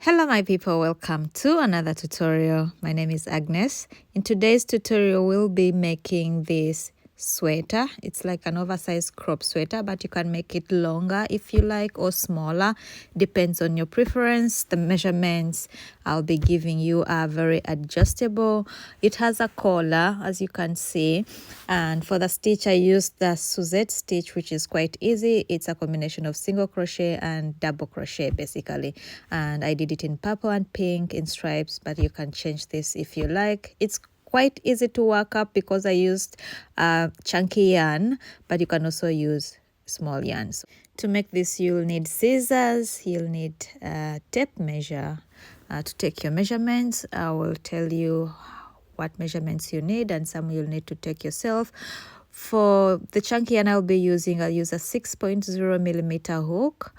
Hello my people, welcome to another tutorial. My name is Agnes. In today's tutorial we'll be making this sweater. It's like an oversized crop sweater, but you can make it longer if you like or smaller, depends on your preference. The measurements I'll be giving you are very adjustable. It has a collar, as you can see, and for the stitch I used the Suzette stitch, which is quite easy. It's a combination of single crochet and double crochet basically, and I did it in purple and pink in stripes, but you can change this if you like. It's quite easy to work up because I used chunky yarn, but you can also use small yarns. To make this, you'll need scissors, you'll need tape measure to take your measurements. I will tell you what measurements you need, and some you'll need to take yourself. For the chunky yarn I'll use a 6.0 millimeter hook.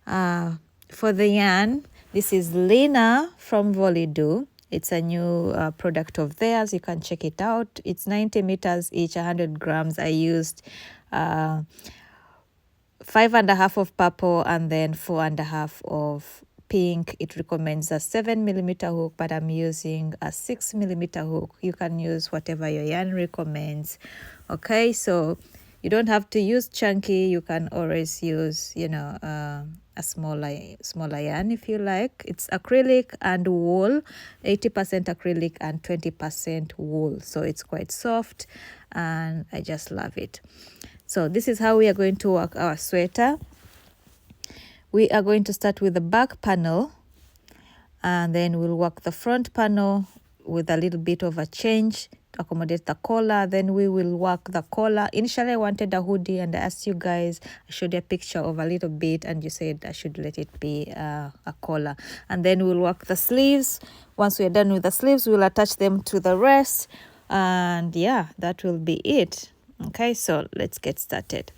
For the yarn, this is Lina from Volido. It's a new product of theirs. You can check it out. It's 90 meters each, 100 grams. I used 5.5 of purple and then 4.5 of pink. It recommends a 7 millimeter hook, but I'm using a 6 millimeter hook. You can use whatever your yarn recommends. Okay, so you don't have to use chunky. You can always use, a smaller yarn if you like. It's acrylic and wool, 80% acrylic and 20% wool, so it's quite soft and I just love it. So this is how we are going to work our sweater. We are going to start with the back panel, and then we'll work the front panel with a little bit of a change to accommodate the collar. Then we will work the collar. Initially I wanted a hoodie, and I asked you guys, I showed you a picture of a little bit, and you said I should let it be a collar. And then we'll work the sleeves. Once we're done with the sleeves, we'll attach them to the rest, and yeah, that will be it. Okay, so let's get started.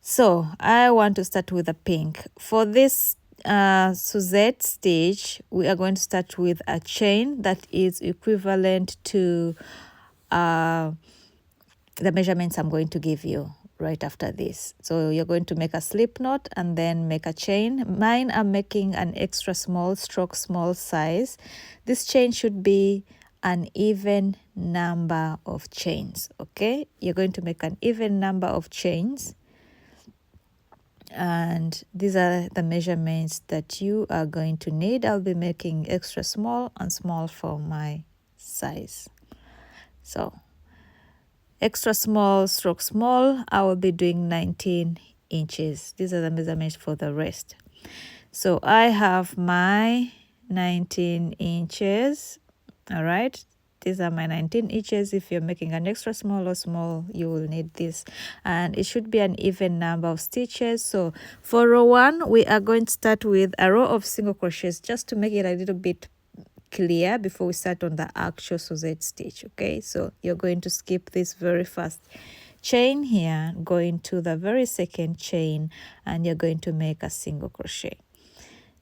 So I want to start with the pink. For this Suzette stitch, we are going to start with a chain that is equivalent to the measurements I'm going to give you right after this. So you're going to make a slip knot and then make a chain. Mine, I'm making an extra small stroke small size. This chain should be an even number of chains. Okay, you're going to make an even number of chains, and these are the measurements that you are going to need. I'll be making extra small and small for my size. So extra small stroke small, I will be doing 19 inches. These are the measurements for the rest. So I have my 19 inches. All right, these are my 19 inches. If you're making an extra small or small, you will need this, and it should be an even number of stitches. So for row 1, we are going to start with a row of single crochets just to make it a little bit clear before we start on the actual Suzette stitch. Okay, so you're going to skip this very first chain here, going to the very second chain, and you're going to make a single crochet.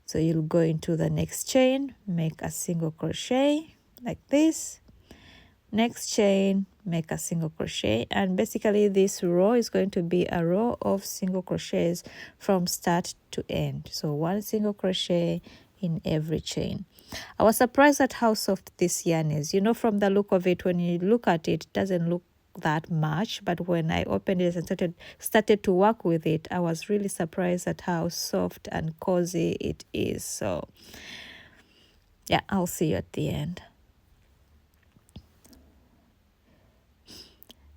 So you'll go into the next chain, make a single crochet like this, next chain, make a single crochet, and basically this row is going to be a row of single crochets from start to end. So one single crochet in every chain. I was surprised at how soft this yarn is. From the look of it, when you look at it, it doesn't look that much, but when I opened it and started to work with it, I was really surprised at how soft and cozy it is. So yeah, I'll see you at the end.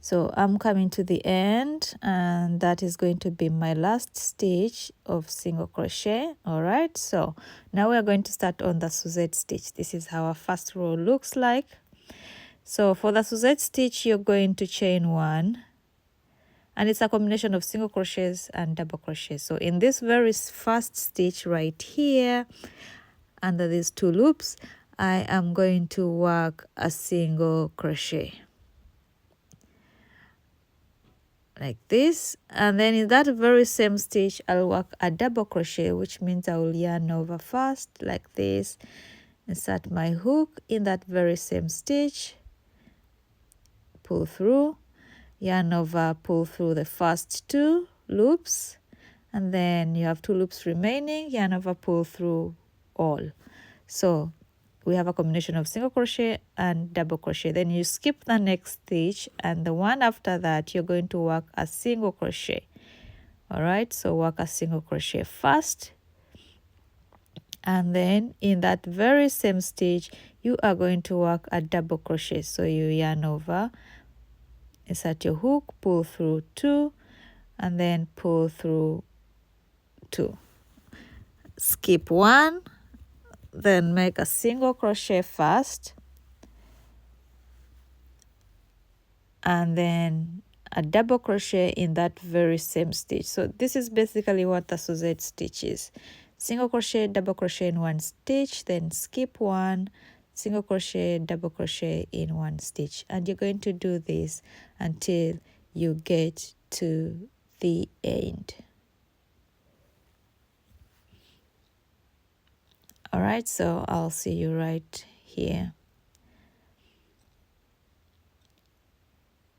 So I'm coming to the end, and that is going to be my last stitch of single crochet. All right, so now we are going to start on the Suzette stitch. This is how our first row looks like. So for the Suzette stitch, you're going to chain 1, and it's a combination of single crochets and double crochets. So in this very first stitch right here, under these 2 loops, I am going to work a single crochet like this, and then in that very same stitch I'll work a double crochet, which means I will yarn over first like this, insert my hook in that very same stitch, pull through, yarn over, pull through the first 2 loops, and then you have 2 loops remaining, yarn over, pull through all. So we have a combination of single crochet and double crochet. Then you skip the next stitch, and the one after that you're going to work a single crochet. All right, so work a single crochet first, and then in that very same stitch you are going to work a double crochet. So you yarn over, insert your hook, pull through 2, and then pull through 2, skip 1, then make a single crochet first, and then a double crochet in that very same stitch. So this is basically what the Suzette stitch is: single crochet, double crochet in one stitch, then skip 1, single crochet, double crochet in one stitch. And you're going to do this until you get to the end. All right, so I'll see you right here.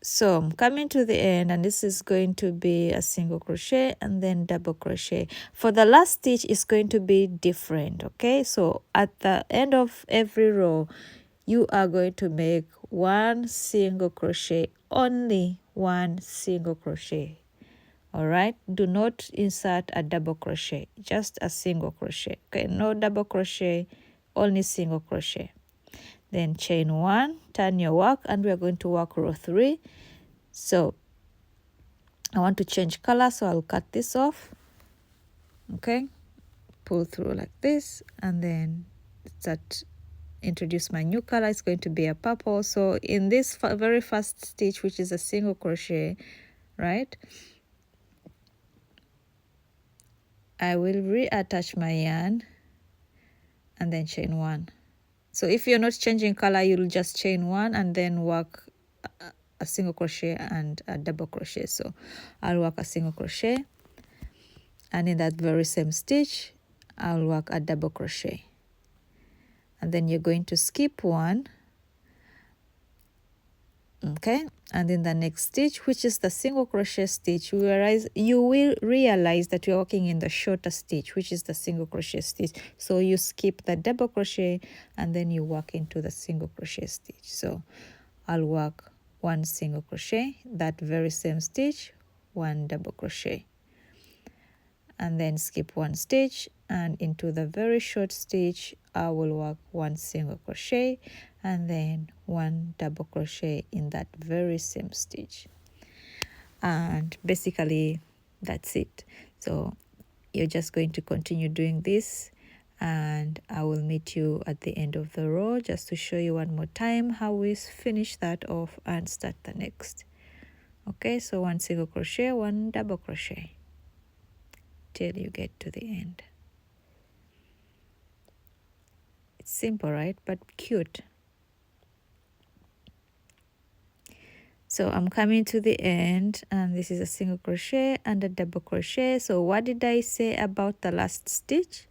So I'm coming to the end, and this is going to be a single crochet and then double crochet. For the last stitch, it's going to be different, okay? So at the end of every row, you are going to make one single crochet, only one single crochet. All right, do not insert a double crochet, just a single crochet. Okay, no double crochet, only single crochet. Then chain 1, turn your work, and we are going to work row 3. So I want to change color, so I'll cut this off. Okay, pull through like this, and then introduce my new color. It's going to be a purple. So in this very first stitch, which is a single crochet, right, I will reattach my yarn and then chain 1. So if you're not changing color, you'll just chain 1 and then work a single crochet and a double crochet. So I'll work a single crochet, and in that very same stitch I'll work a double crochet, and then you're going to skip 1. Okay, and in the next stitch, which is the single crochet stitch, you will realize that you're working in the shorter stitch, which is the single crochet stitch. So you skip the double crochet and then you work into the single crochet stitch. So I'll work 1 single crochet, that very same stitch, 1 double crochet, and then skip 1 stitch, and into the very short stitch I will work 1 single crochet and then 1 double crochet in that very same stitch. And basically that's it. So you're just going to continue doing this, and I will meet you at the end of the row just to show you one more time how we finish that off and start the next. Okay, so 1 single crochet, 1 double crochet till you get to the end. It's simple, right? But cute. So I'm coming to the end, and this is a single crochet and a double crochet. So what did I say about the last stitch?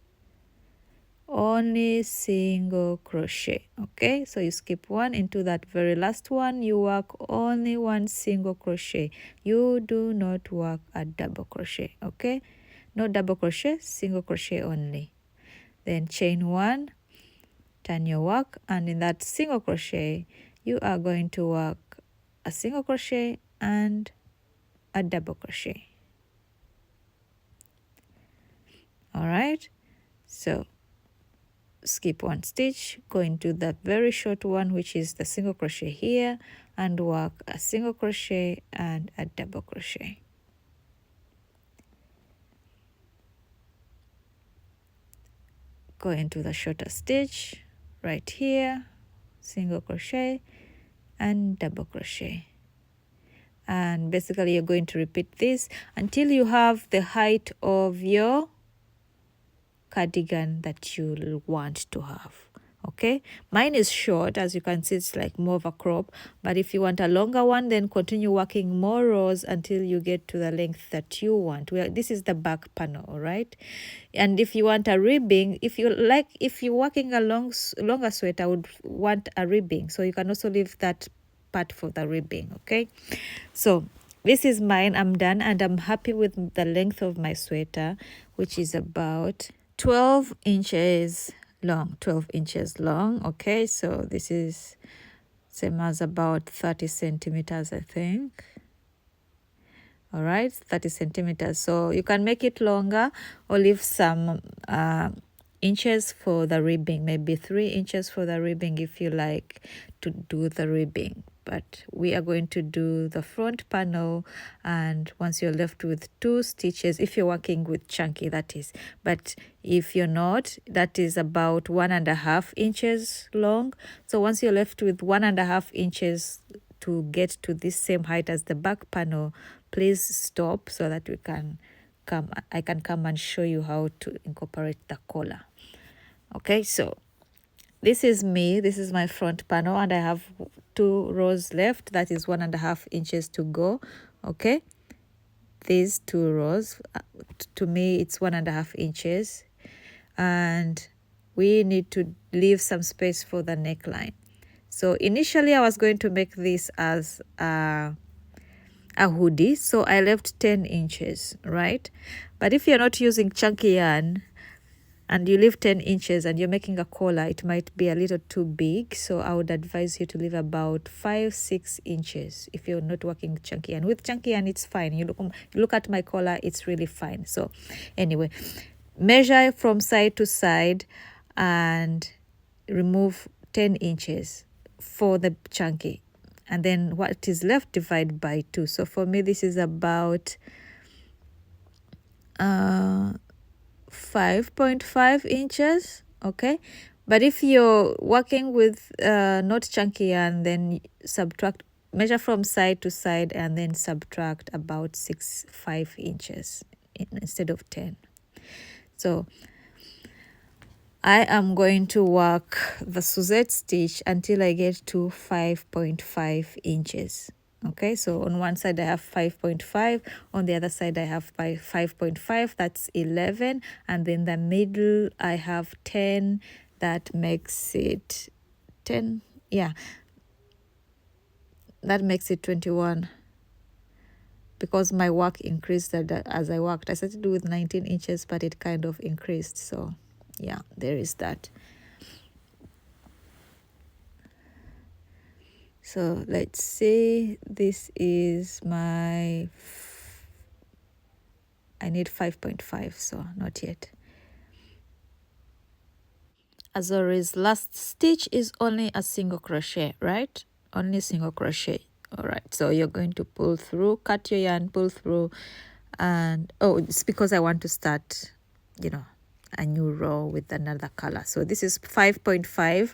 Only single crochet. Okay, so you skip 1, into that very last one you work only 1 single crochet. You do not work a double crochet. Okay, no double crochet, single crochet only. Then chain 1, turn your work, and in that single crochet you are going to work a single crochet and a double crochet. All right, so skip 1 stitch, go into that very short one, which is the single crochet here, and work a single crochet and a double crochet. Go into the shorter stitch right here, single crochet and double crochet. And basically you're going to repeat this until you have the height of your cardigan that you want to have. Okay, mine is short, as you can see. It's like more of a crop, but if you want a longer one, then continue working more rows until you get to the length that you want. This is the back panel, all right? And if you want a ribbing, if you're working a longer sweater, I would want a ribbing, so you can also leave that part for the ribbing. Okay, so this is mine. I'm done, and I'm happy with the length of my sweater, which is about 12 inches long, 12 inches long. Okay, so this is same as about 30 centimeters, I think. All right, 30 centimeters. So you can make it longer or leave some inches for the ribbing, maybe 3 inches for the ribbing if you like to do the ribbing. But we are going to do the front panel, and once you're left with 2 stitches, if you're working with chunky, that is. But if you're not, that is about 1.5 inches long. So once you're left with 1.5 inches to get to this same height as the back panel, please stop so that I can come and show you how to incorporate the collar. Okay, so this is my front panel, and I have 2 rows left. That is 1.5 inches to go. Okay, these 2 rows, to me it's 1.5 inches, and we need to leave some space for the neckline. So initially I was going to make this as a hoodie, so I left 10 inches, right? But if you're not using chunky yarn and you leave 10 inches and you're making a collar, it might be a little too big. So I would advise you to leave about 5-6 inches if you're not working with chunky yarn. With chunky yarn, it's fine. You look at my collar, it's really fine. So anyway, measure from side to side and remove 10 inches for the chunky. And then what is left, divide by 2. So for me, this is about 5.5 inches. Okay, but if you're working with not chunky yarn, then measure from side to side and then subtract about 5 inches instead of 10. So I am going to work the Suzette stitch until I get to 5.5 inches. Okay, so on one side I have 5.5, on the other side I have 5.5, that's 11, and then the middle I have 10, that makes it 10, yeah, that makes it 21, because my work increased as I worked. I started with 19 inches, but it kind of increased, so yeah, there is that. So let's see, this is I need 5.5, so not yet. As always, last stitch is only a single crochet, right? Only single crochet. All right, so you're going to pull through, cut your yarn, pull through, and it's because I want to start, a new row with another color. So this is 5.5,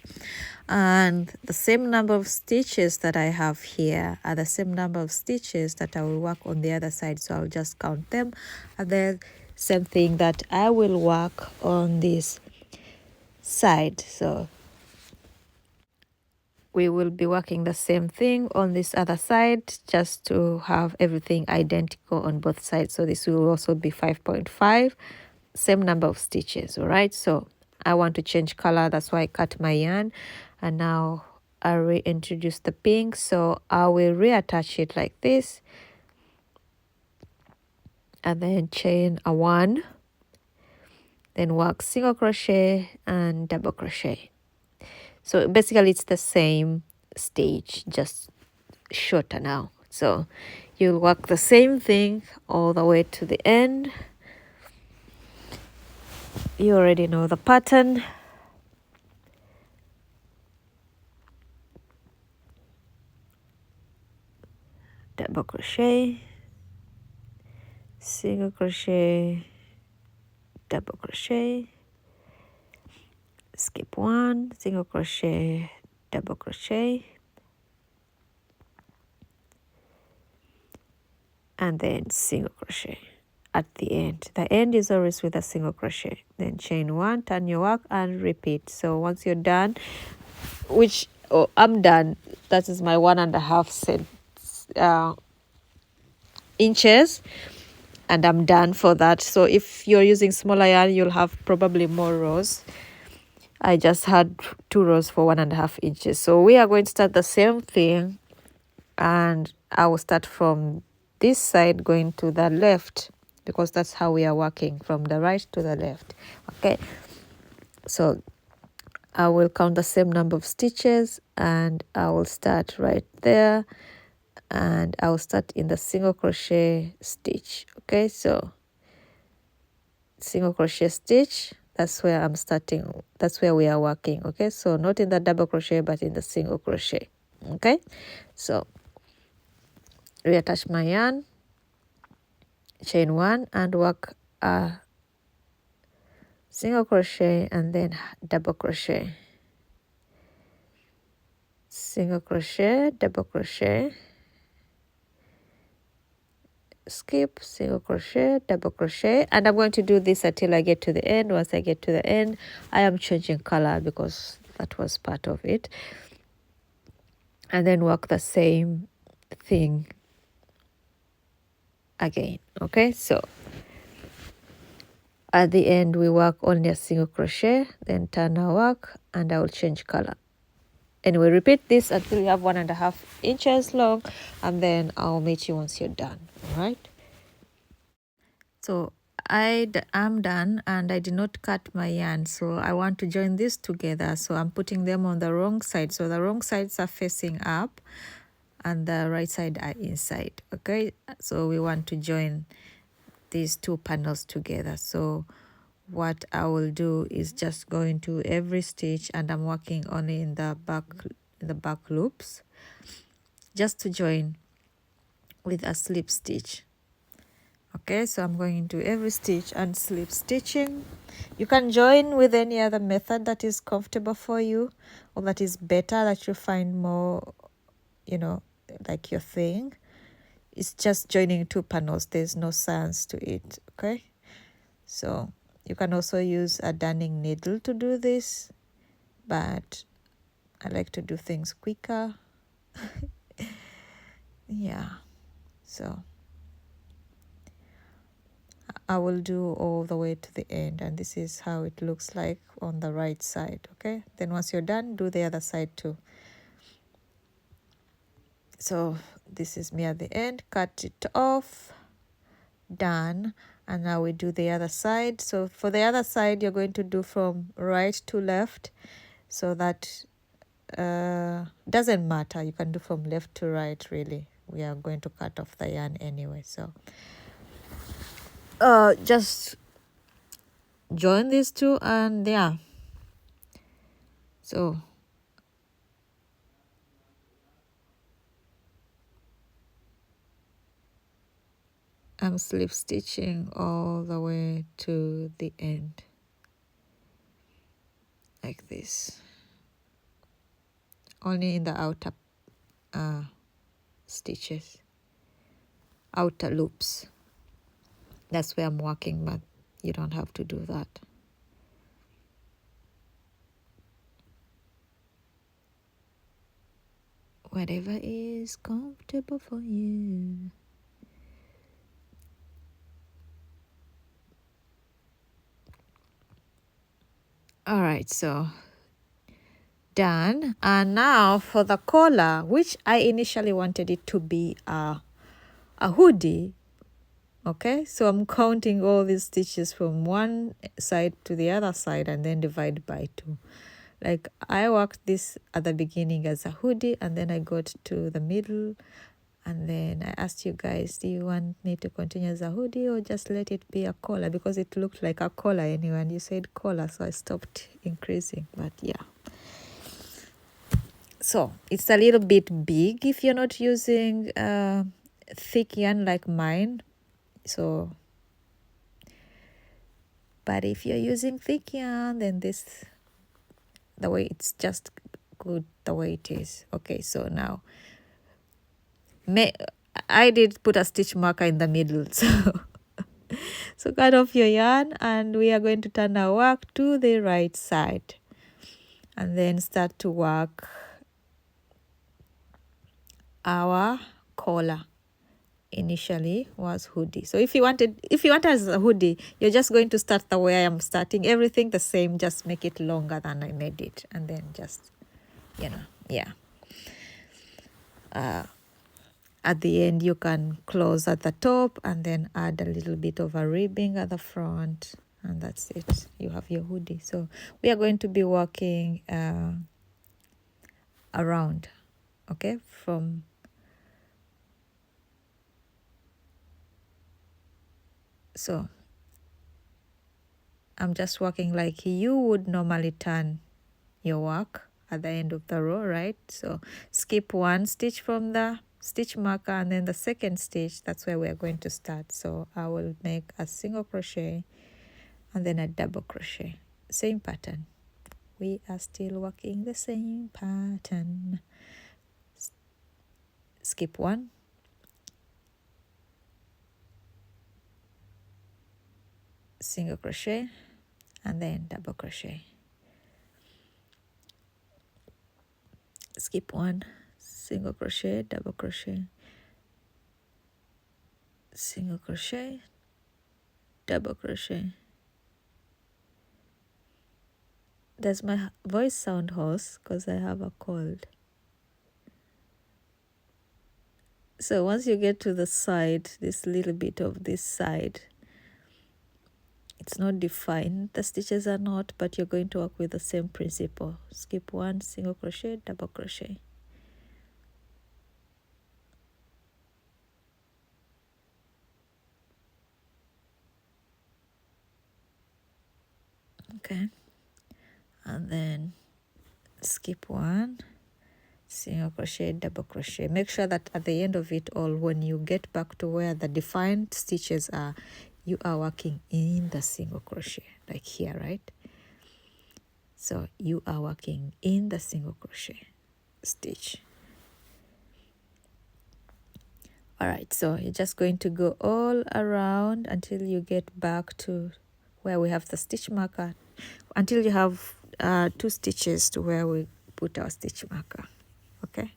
and the same number of stitches that I have here are the same number of stitches that I will work on the other side. So I'll just count them, and then same thing that I will work on this side. So we will be working the same thing on this other side, just to have everything identical on both sides. So this will also be 5.5, same number of stitches. All right, so I want to change color, that's why I cut my yarn, and now I reintroduce the pink. So I will reattach it like this, and then chain a 1, then work single crochet and double crochet. So basically it's the same stage, just shorter now. So you'll work the same thing all the way to the end. You already know the pattern. Double crochet, single crochet, double crochet, skip 1, single crochet, double crochet, and then single crochet at the end. The end is always with a single crochet. Then chain 1, turn your work, and repeat. So once you're done, I'm done, that is my 1.5 inches, and I'm done for that. So if you're using smaller yarn, you'll have probably more rows. I just had 2 rows for 1.5 inches. So we are going to start the same thing, and I will start from this side going to the left, because that's how we are working, from the right to the left. Okay, so I will count the same number of stitches, and I will start right there, and I will start in the single crochet stitch. Okay, so single crochet stitch, that's where I'm starting, that's where we are working. Okay, so not in the double crochet but in the single crochet. Okay, so reattach my yarn, chain 1 and work a single crochet and then double crochet, single crochet, double crochet, skip, single crochet, double crochet, and I'm going to do this until I get to the end. Once I get to the end, I am changing color because that was part of it, and then work the same thing again. Okay, so at the end we work only a single crochet, then turn our work, and I will change color. Anyway, repeat this until you have 1.5 inches long, and then I'll meet you once you're done. All right, so I'm done, and I did not cut my yarn, so I want to join these together, so I'm putting them on the wrong side, so the wrong sides are facing up and the right side are inside. Okay, so we want to join these two panels together. So what I will do is just go into every stitch, and I'm working only in the back loops, just to join with a slip stitch. Okay, so I'm going into every stitch and slip stitching. You can join with any other method that is comfortable for you, or that is better, that you find more, like your thing. It's just joining two panels, there's no science to it. Okay, so you can also use a darning needle to do this, but I like to do things quicker. Yeah, so I will do all the way to the end, and this is how it looks like on the right side. Okay, then once you're done, do the other side too. So this is me at the end, cut it off, done. And now we do the other side. So for the other side, you're going to do from right to left, so that doesn't matter, you can do from left to right. Really, we are going to cut off the yarn anyway, so just join these two, and yeah, so I'm slip stitching all the way to the end like this, only in the outer stitches, outer loops. That's where I'm working, but you don't have to do that. Whatever is comfortable for you. All right, so done. And now for the collar, which I initially wanted it to be a hoodie. Okay, so I'm counting all these stitches from one side to the other side and then divide by 2. Like, I worked this at the beginning as a hoodie, and then I got to the middle, and then I asked you guys, do you want me to continue as a hoodie or just let it be a collar? Because it looked like a collar anyway, and you said collar, so I stopped increasing. But yeah, so it's a little bit big if you're not using thick yarn like mine. So, but if you're using thick yarn, then the way it's just good the way it is. Okay, so now I did put a stitch marker in the middle, so cut off your yarn, and we are going to turn our work to the right side, and then start to work our collar. Initially was hoodie. So if you want as a hoodie, you're just going to start the way I am starting. Everything the same, just make it longer than I made it, and then just, yeah. At the end, you can close at the top and then add a little bit of a ribbing at the front, and that's it. You have your hoodie. So we are going to be working around, okay, from so I'm just working like you would normally turn your work at the end of the row, right? So skip one stitch from the stitch marker, and then the second stitch, that's where we're going to start. So I will make a single crochet and then a double crochet, same pattern. We are still working the same pattern. Skip one, single crochet, and then double crochet. Skip one, single crochet, double crochet, single crochet, double crochet. Does my voice sound hoarse? Because I have a cold. So once you get to the side, this little bit of this side, it's not defined, the stitches are not, but you're going to work with the same principle. Skip one, single crochet, double crochet. Okay, and then skip one, single crochet, double crochet. Make sure that at the end of it all, when you get back to where the defined stitches are, you are working in the single crochet, like here, right? So you are working in the single crochet stitch. All right, so you're just going to go all around until you get back to where we have the stitch marker, until you have 2 stitches to where we put our stitch marker. Okay,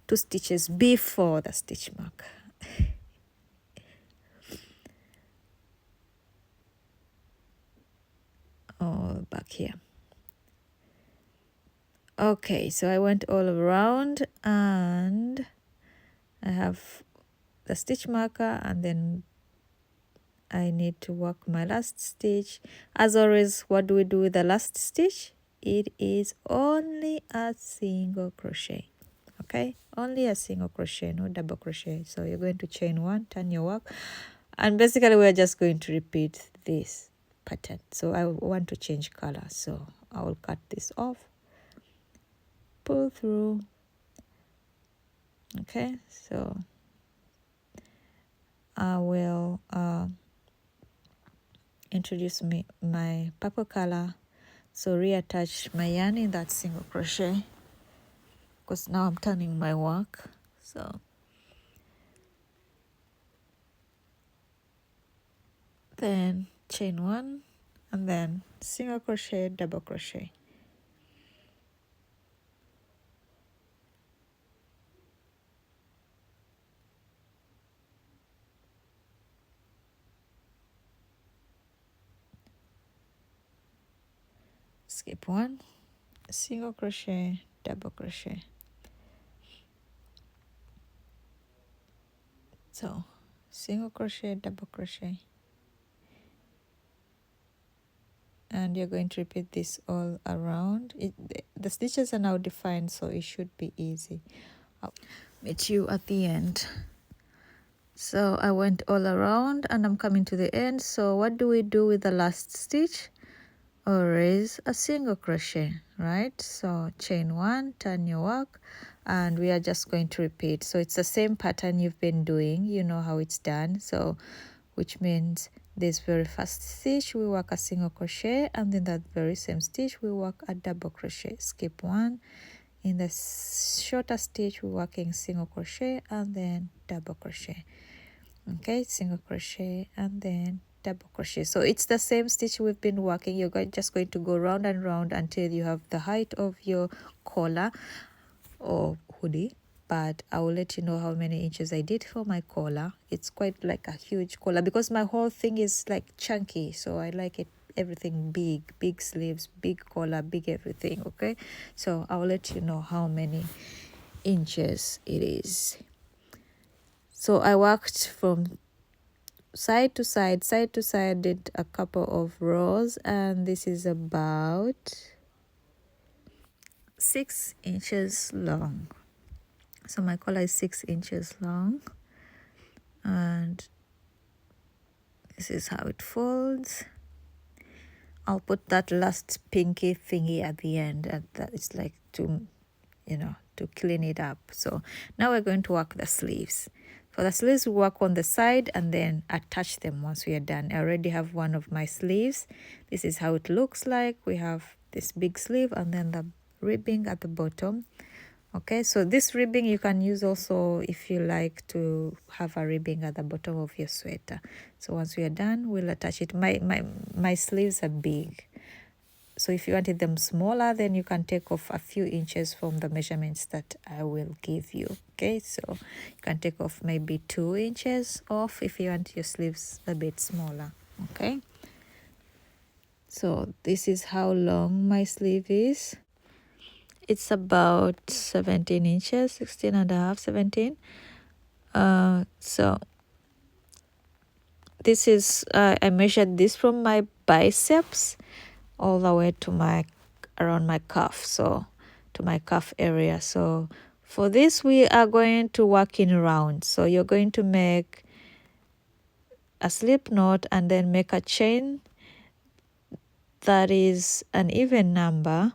2 stitches before the stitch marker. All back here. Okay, so I went all around and I have the stitch marker, and then I need to work my last stitch. As always, what do we do with the last stitch? It is only a single crochet. Okay, only a single crochet, no double crochet. So you're going to chain one, turn your work, and basically we're just going to repeat this pattern. So I want to change color, so I will cut this off, pull through. Okay, so I will introduce my purple color. So reattach my yarn in that single crochet, because now I'm turning my work. So then chain one, and then single crochet, double crochet. Skip one, single crochet, double crochet. So single crochet, double crochet, and you're going to repeat this all around. The stitches are now defined, so it should be easy. I'll meet you at the end. So I went all around and I'm coming to the end. So what do we do with the last stitch? Always a single crochet, right? So chain one, turn your work, and we are just going to repeat. So it's the same pattern you've been doing, you know how it's done. So which means this very first stitch we work a single crochet, and in that very same stitch we work a double crochet. Skip one. In the shorter stitch we're working single crochet and then double crochet. Okay, single crochet and then double crochet. So it's the same stitch we've been working. You're just going to go round and round until you have the height of your collar or hoodie, but I will let you know how many inches I did for my collar. It's quite like a huge collar because my whole thing is like chunky, so I like it everything big sleeves, big collar, big everything. Okay, so I'll let you know how many inches it is. So I worked from side to side, did a couple of rows, and this is about 6 inches long. So my collar is 6 inches long, and this is how it folds. I'll put that last pinky thingy at the end, and that it's like to, to clean it up. So now we're going to work the sleeves. For the sleeves, we work on the side and then attach them once we are done. I already have one of my sleeves. This is how it looks like. We have this big sleeve and then the ribbing at the bottom. Okay, so this ribbing you can use also if you like to have a ribbing at the bottom of your sweater. So once we are done, we'll attach it. My sleeves are big, so if you wanted them smaller, then you can take off a few inches from the measurements that I will give you. Okay, so you can take off maybe 2 inches off if you want your sleeves a bit smaller. Okay, so this is how long my sleeve is. It's about 17 inches, 16 and a half, 17. So this is, I measured this from my biceps all the way to around my cuff, so to my cuff area. So for this, we are going to work in rounds. So you're going to make a slip knot and then make a chain that is an even number.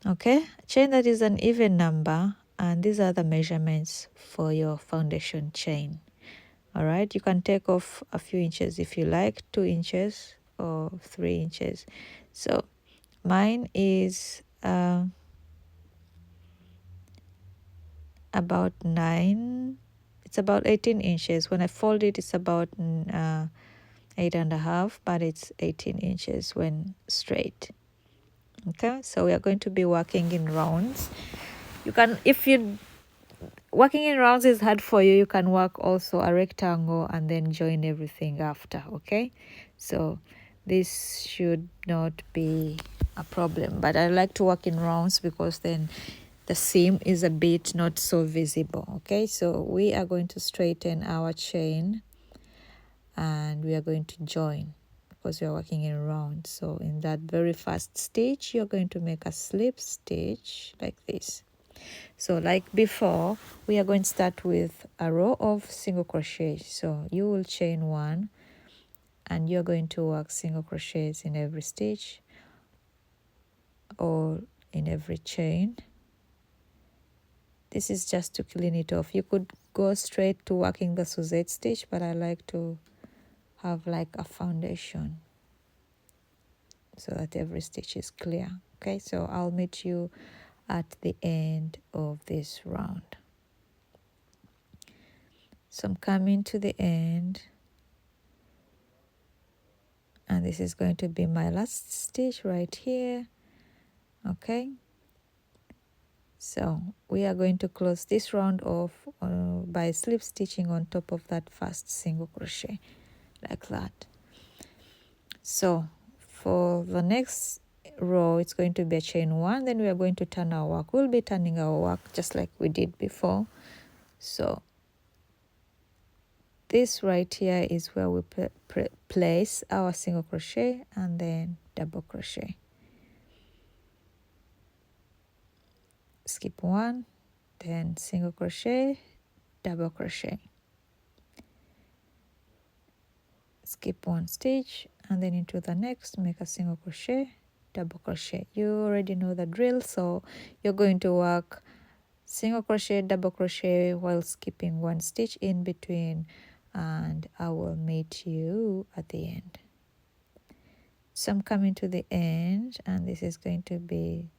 Okay, chain that is an even number, and these are the measurements for your foundation chain. All right, you can take off a few inches if you like, 2 inches or 3 inches. So mine is about 9, it's about 18 inches. When I fold it, it's about 8.5, but it's 18 inches when straight. Okay, so we are going to be working in rounds. You can, if you working in rounds is hard for you, you can work also a rectangle and then join everything after. Okay, so this should not be a problem, but I like to work in rounds because then the seam is a bit not so visible. Okay, so we are going to straighten our chain and we are going to join because we are working in rounds. So in that very first stitch, you're going to make a slip stitch like this. So like before, we are going to start with a row of single crochet. So you will chain 1 and you're going to work single crochets in every stitch or in every chain. This is just to clean it off. You could go straight to working the Suzette stitch, but I like to have like a foundation so that every stitch is clear. Okay, so I'll meet you at the end of this round. So I'm coming to the end, and this is going to be my last stitch right here. Okay, so we are going to close this round off by slip stitching on top of that first single crochet like that. So for the next row, it's going to be a chain 1, then we are going to turn our work. We'll be turning our work just like we did before. So this right here is where we place our single crochet and then double crochet. Skip 1, then single crochet, double crochet. Skip 1 stitch and then into the next, make a single crochet, double crochet. You already know the drill, so you're going to work single crochet, double crochet while skipping 1 stitch in between, and I will meet you at the end. So I'm coming to the end, and this is going to be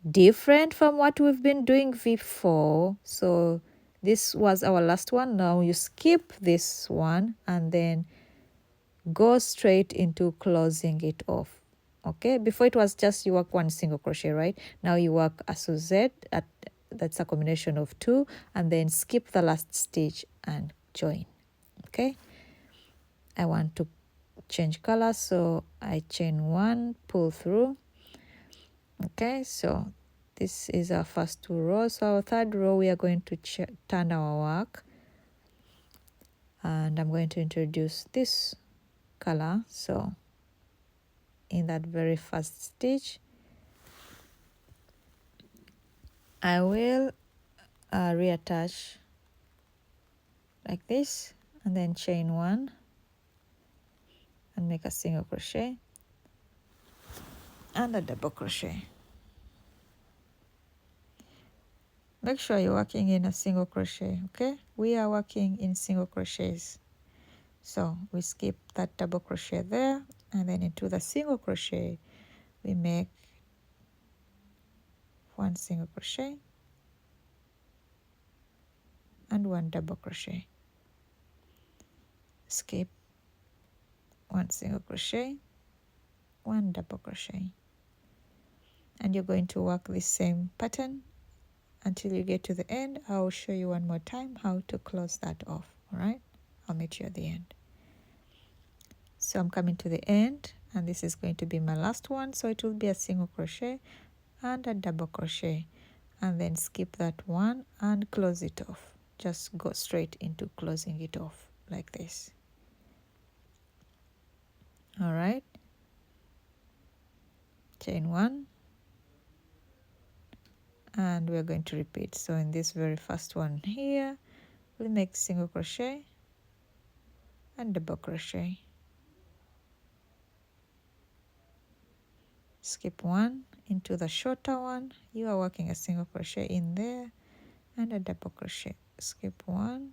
different from what we've been doing before. So this was our last one. Now you skip this one and then go straight into closing it off. Okay, before it was just you work 1 single crochet, right? Now you work a Suzette, that's a combination of 2, and then skip the last stitch and join. Okay, I want to change color, so I chain 1, pull through. Okay, so this is our first 2 rows. So our third row, we are going to turn our work. and I'm going to introduce this color. So in that very first stitch I will reattach like this, and then chain 1 and make a single crochet and a double crochet. Make sure you're working in a single crochet, okay? We are working in single crochets. So we skip that double crochet there, and then into the single crochet we make 1 single crochet and 1 double crochet. Skip 1 single crochet, 1 double crochet. And you're going to work this same pattern until you get to the end. I'll show you one more time how to close that off. All right, I'll meet you at the end. So I'm coming to the end, and this is going to be my last one. So it will be a single crochet and a double crochet, and then skip that one and close it off. Just go straight into closing it off like this. All right, chain 1, and we're going to repeat. So in this very first one here, we'll make single crochet and double crochet, skip 1 into the shorter one. You are working a single crochet in there and a double crochet, skip 1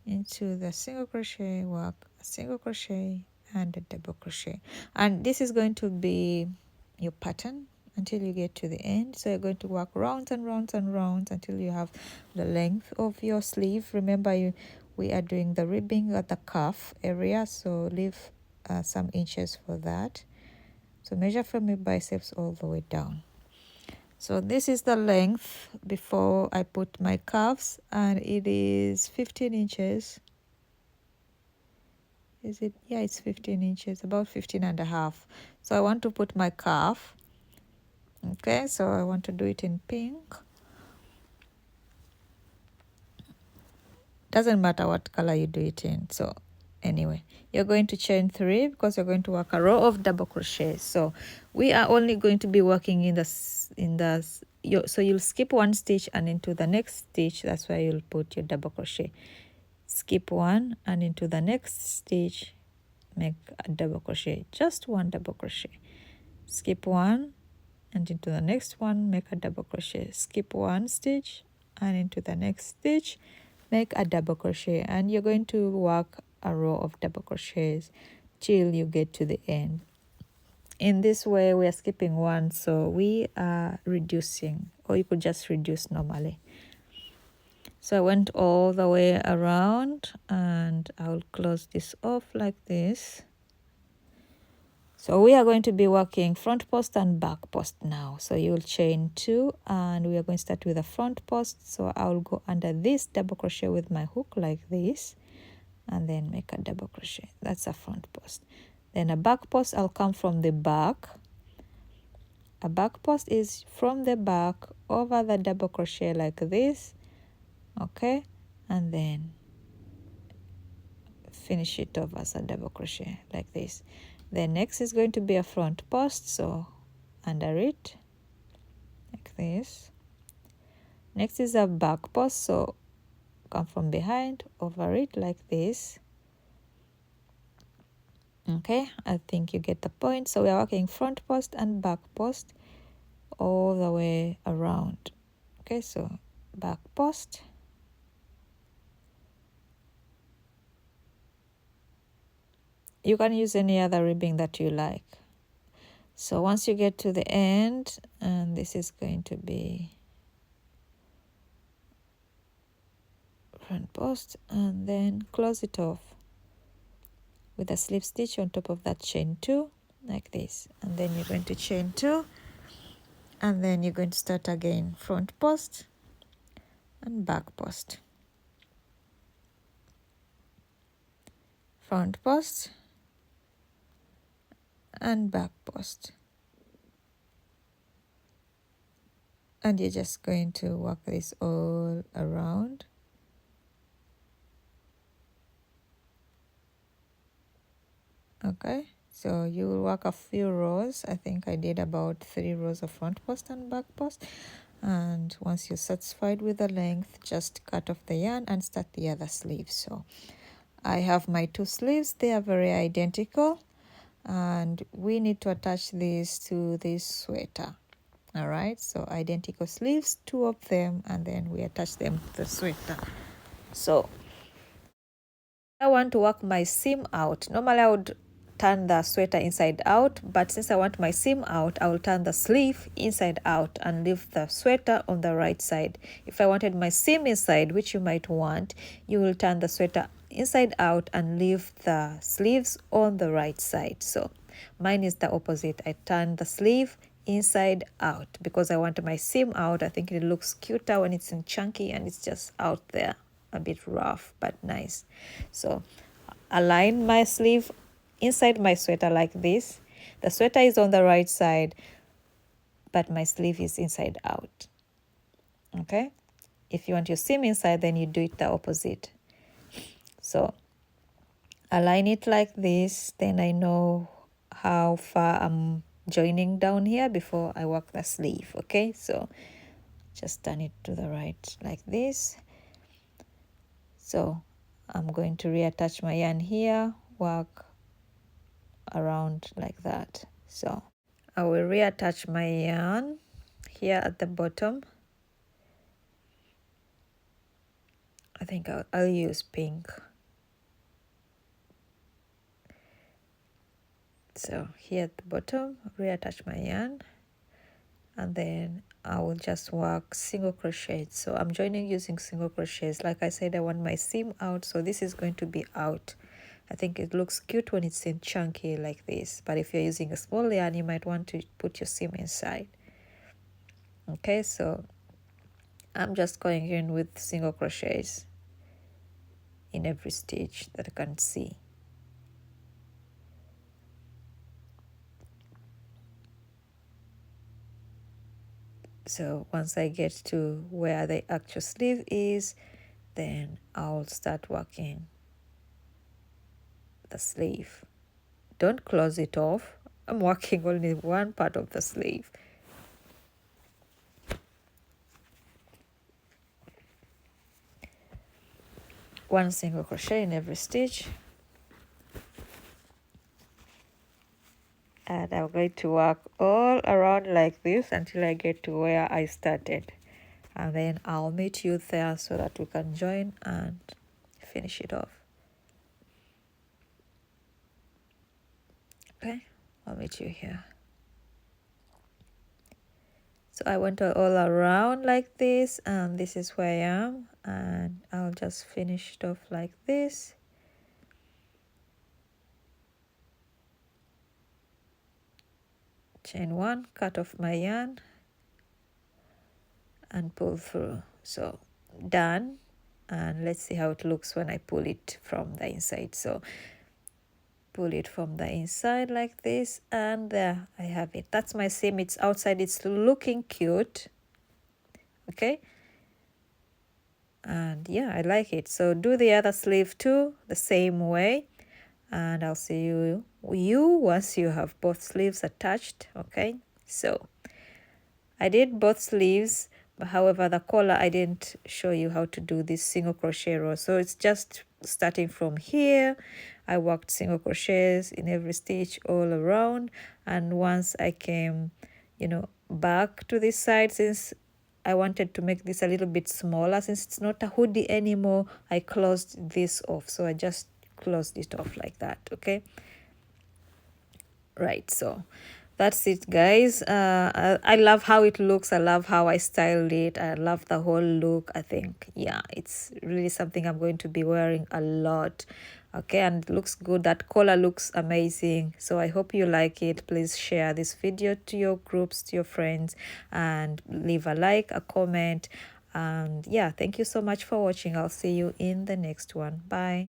into the single crochet, work a single crochet and a double crochet. And this is going to be your pattern until you get to the end. So you're going to work rounds and rounds and rounds until you have the length of your sleeve. Remember, we are doing the ribbing at the cuff area, so leave some inches for that. So measure from your biceps all the way down. So this is the length before I put my cuffs, and it is 15 inches. Is it? Yeah, it's 15 inches, about 15 and a half. So I want to put my cuff. Okay, so I want to do it in pink. Doesn't matter what color you do it in. So anyway, you're going to chain 3 because you're going to work a row of double crochet. So we are only going to be working so you'll skip 1 stitch and into the next stitch, that's where you'll put your double crochet. Skip 1 and into the next stitch make a double crochet, just 1 double crochet. Skip 1 and into the next one make a double crochet. Skip 1 stitch and into the next stitch make a double crochet, and you're going to work a row of double crochets till you get to the end. In this way we are skipping 1, so we are reducing, or you could just reduce normally. So I went all the way around, and I'll close this off like this. So we are going to be working front post and back post now. So you'll chain 2, and we are going to start with a front post. So I'll go under this double crochet with my hook like this, and then make a double crochet. That's a front post. Then a back post, I'll come from the back. A back post is from the back over the double crochet like this, okay, and then finish it off as a double crochet like this. Then next is going to be a front post, so under it like this. Next is a back post, so come from behind over it like this. Okay, I think you get the point. So we are working front post and back post all the way around. Okay, so back post, you can use any other ribbing that you like. So once you get to the end, and this is going to be front post, and then close it off with a slip stitch on top of that chain 2 like this, and then you're going to chain 2, and then you're going to start again front post and back post, front post and back post, and you're just going to work this all around. Okay, so you will work a few rows. I think I did about 3 rows of front post and back post. And once you're satisfied with the length, just cut off the yarn and start the other sleeve. So I have my 2 sleeves. They are very identical, and we need to attach these to this sweater. All right, so identical sleeves, 2 of them, and then we attach them to the sweater. So I want to work my seam out. Normally I would turn the sweater inside out, but since I want my seam out, I will turn the sleeve inside out and leave the sweater on the right side. If I wanted my seam inside, which you might want, you will turn the sweater inside out and leave the sleeves on the right side. So mine is the opposite. I turn the sleeve inside out because I want my seam out. I think it looks cuter when it's in chunky and it's just out there, a bit rough but nice. So align my sleeve inside my sweater like this. The sweater is on the right side, but my sleeve is inside out. Okay, if you want your seam inside, then you do it the opposite. So align it like this, then I know how far I'm joining down here before I work the sleeve. Okay, so just turn it to the right like this. So I'm going to reattach my yarn here, work around like that. So I will reattach my yarn here at the bottom. I think I'll use pink. So here at the bottom, reattach my yarn, and then I will just work single crochet. So I'm joining using single crochets. Like I said, I want my seam out, so this is going to be out. I think it looks cute when it's in chunky like this, but if you're using a small yarn, you might want to put your seam inside. Okay, so I'm just going in with single crochets in every stitch that I can see. So once I get to where the actual sleeve is, then I'll start working the sleeve. Don't close it off. I'm working only one part of the sleeve. One single crochet in every stitch. And I'm going to work all around like this until I get to where I started. And then I'll meet you there so that we can join and finish it off. Okay, I'll meet you here. So I went all around like this, and this is where I am, and I'll just finish it off like this. Chain 1, cut off my yarn and pull through. So done, and let's see how it looks when I pull it from the inside. So pull it from the inside like this, and there I have it. That's my seam. It's outside. It's looking cute. Okay, and yeah, I like it. So do the other sleeve too the same way, and I'll see you once you have both sleeves attached. Okay, so I did both sleeves, but however the collar I didn't show you how to do this single crochet row. So it's just starting from here. I worked single crochets in every stitch all around, and once I came back to this side, since I wanted to make this a little bit smaller, since it's not a hoodie anymore, I closed this off. So I just closed it off like that. Okay, right, so that's it, guys. I love how it looks. I love how I styled it. I love the whole look. I think, yeah, it's really something I'm going to be wearing a lot. Okay, and it looks good. That color looks amazing. So I hope you like it. Please share this video to your groups, to your friends, and leave a like, a comment. And yeah, thank you so much for watching. I'll see you in the next one. Bye.